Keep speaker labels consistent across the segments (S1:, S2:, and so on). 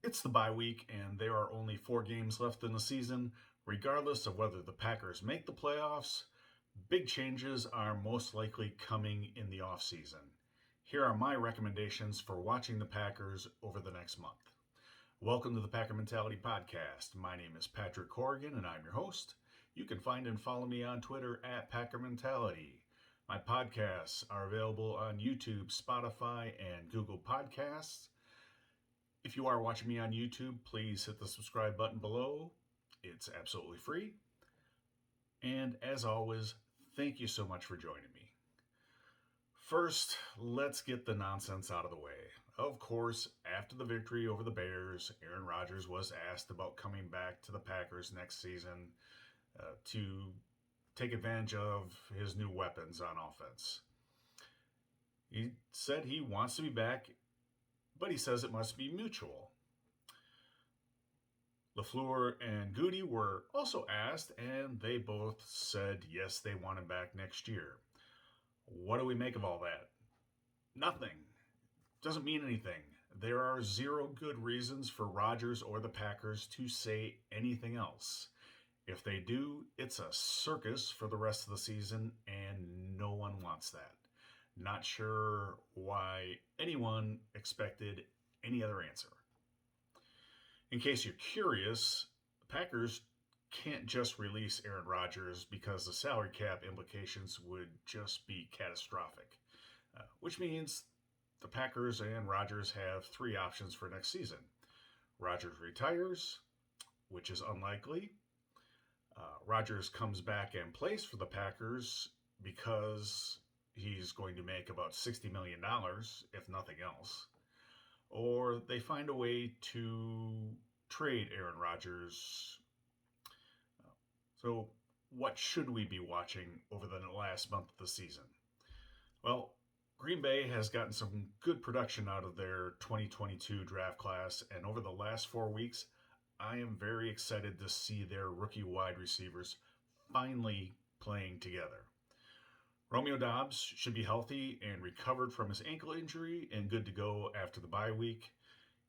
S1: It's the bye week, and there are only 4 games left in the season. Regardless of whether the Packers make the playoffs, big changes are most likely coming in the offseason. Here are my recommendations for watching the Packers over the next month. Welcome to the Packer Mentality Podcast. My name is Patrick Corrigan, and I'm your host. You can find and follow me on Twitter at Packer Mentality. My podcasts are available on YouTube, Spotify, and Google Podcasts. If you are watching me on YouTube, please hit the subscribe button below. It's absolutely free. And as always, thank you so much for joining me. First, let's get the nonsense out of the way. Of course, after the victory over the Bears, Aaron Rodgers was asked about coming back to the Packers next season to take advantage of his new weapons on offense. He said he wants to be back, but he says it must be mutual. LaFleur and Goody were also asked, and they both said yes, they want him back next year. What do we make of all that? Nothing. Doesn't mean anything. There are zero good reasons for Rodgers or the Packers to say anything else. If they do, it's a circus for the rest of the season, and no one wants that. Not sure why anyone expected any other answer. In case you're curious, the Packers can't just release Aaron Rodgers because the salary cap implications would just be catastrophic, which means the Packers and Rodgers have 3 options for next season. Rodgers retires, which is unlikely. Rodgers comes back and plays for the Packers because he's going to make about $60 million, if nothing else. Or they find a way to trade Aaron Rodgers. So, what should we be watching over the last month of the season? Well, Green Bay has gotten some good production out of their 2022 draft class, and over the last 4 weeks, I am very excited to see their rookie wide receivers finally playing together. Romeo Doubs should be healthy and recovered from his ankle injury and good to go after the bye week.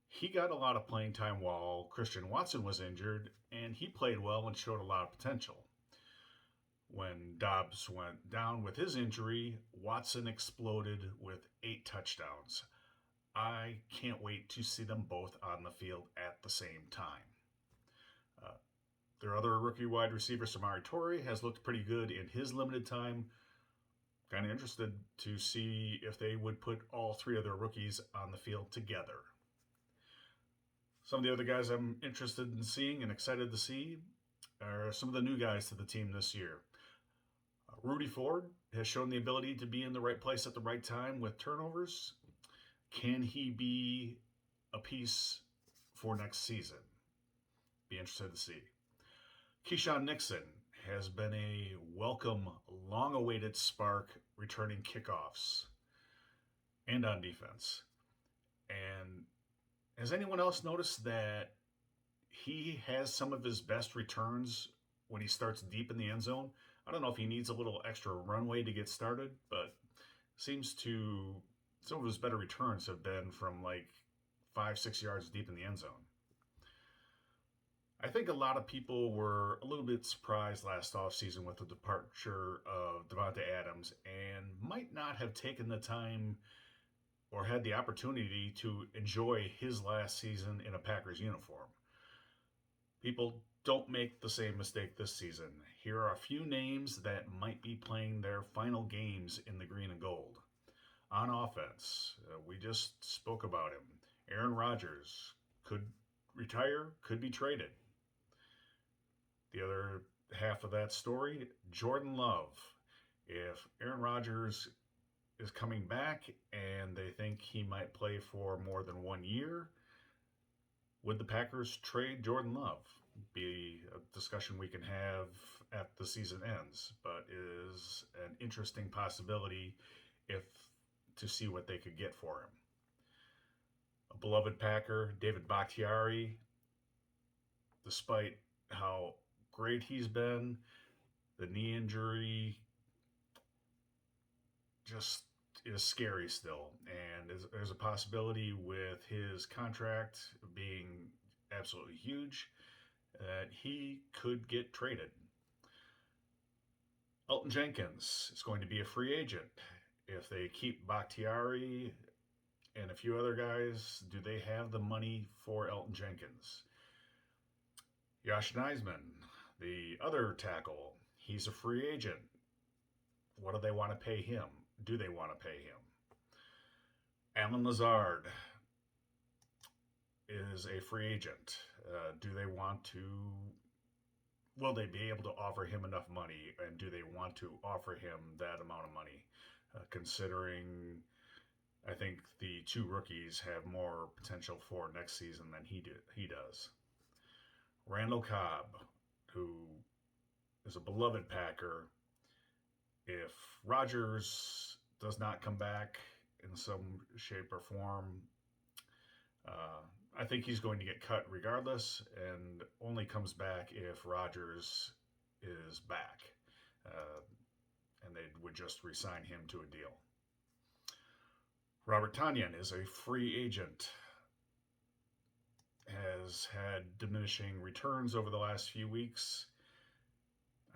S1: He got a lot of playing time while Christian Watson was injured, and he played well and showed a lot of potential. When Doubs went down with his injury, Watson exploded with 8 touchdowns. I can't wait to see them both on the field at the same time. Their other rookie wide receiver, Samori Toure, has looked pretty good in his limited time. Kind of interested to see if they would put all 3 of their rookies on the field together. Some of the other guys I'm interested in seeing and excited to see are some of the new guys to the team this year. Rudy Ford has shown the ability to be in the right place at the right time with turnovers. Can he be a piece for next season? Be interested to see. Keyshawn Nixon has been a welcome, long-awaited spark returning kickoffs and on defense. And has anyone else noticed that he has some of his best returns when he starts deep in the end zone? I don't know if he needs a little extra runway to get started, but some of his better returns have been from like 5-6 yards deep in the end zone. I think a lot of people were a little bit surprised last offseason with the departure of Davante Adams and might not have taken the time or had the opportunity to enjoy his last season in a Packers uniform. People don't make the same mistake this season. Here are a few names that might be playing their final games in the green and gold. On offense, we just spoke about him. Aaron Rodgers could retire, could be traded. The other half of that story, Jordan Love. If Aaron Rodgers is coming back and they think he might play for more than 1 year, would the Packers trade Jordan Love? Be a discussion we can have at the season ends, but is an interesting possibility to see what they could get for him. A beloved Packer, David Bakhtiari, despite how great he's been, the knee injury just is scary still, and there's a possibility with his contract being absolutely huge that he could get traded. Elton Jenkins is going to be a free agent. If they keep Bakhtiari and a few other guys, do they have the money for Elton Jenkins? Josh Neisman, the other tackle, he's a free agent. What do they want to pay him? Do they want to pay him? Allen Lazard is a free agent. Do they want to? Will they be able to offer him enough money, and do they want to offer him that amount of money? Considering, I think the two rookies have more potential for next season than he does. Randall Cobb, who is a beloved Packer. If Rodgers does not come back in some shape or form, I think he's going to get cut regardless, and only comes back if Rodgers is back, and they would just re-sign him to a deal. Robert Tonyan is a free agent, has had diminishing returns over the last few weeks.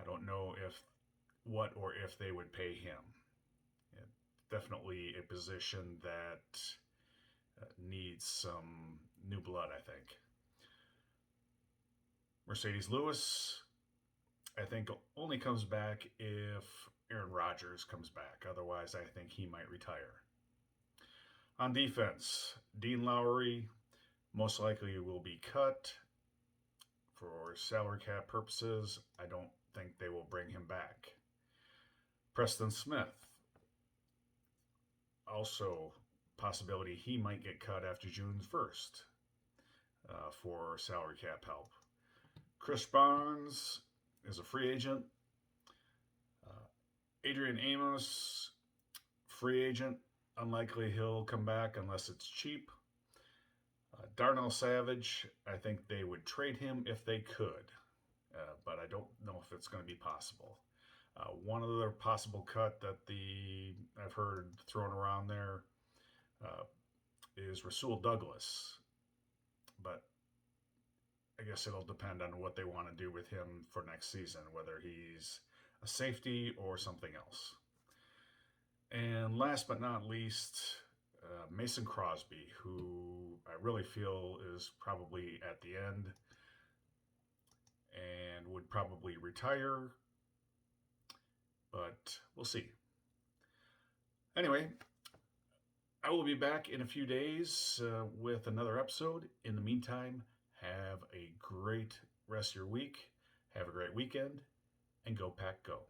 S1: I don't know if they would pay him. Definitely a position that needs some new blood, I think. Mercedes Lewis, I think, only comes back if Aaron Rodgers comes back. Otherwise, I think he might retire. On defense, Dean Lowry most likely will be cut for salary cap purposes. I don't think they will bring him back. Preston Smith, also possibility he might get cut after June 1st for salary cap help. Chris Barnes is a free agent. Adrian Amos, free agent. Unlikely he'll come back unless it's cheap. Darnell Savage, I think they would trade him if they could, but I don't know if it's going to be possible. One other possible cut that I've heard thrown around there is Rasul Douglas, but I guess it'll depend on what they want to do with him for next season, whether he's a safety or something else. And last but not least, Mason Crosby, who I really feel is probably at the end and would probably retire, but we'll see. Anyway, I will be back in a few days with another episode. In the meantime, have a great rest of your week. Have a great weekend, and go Pack Go.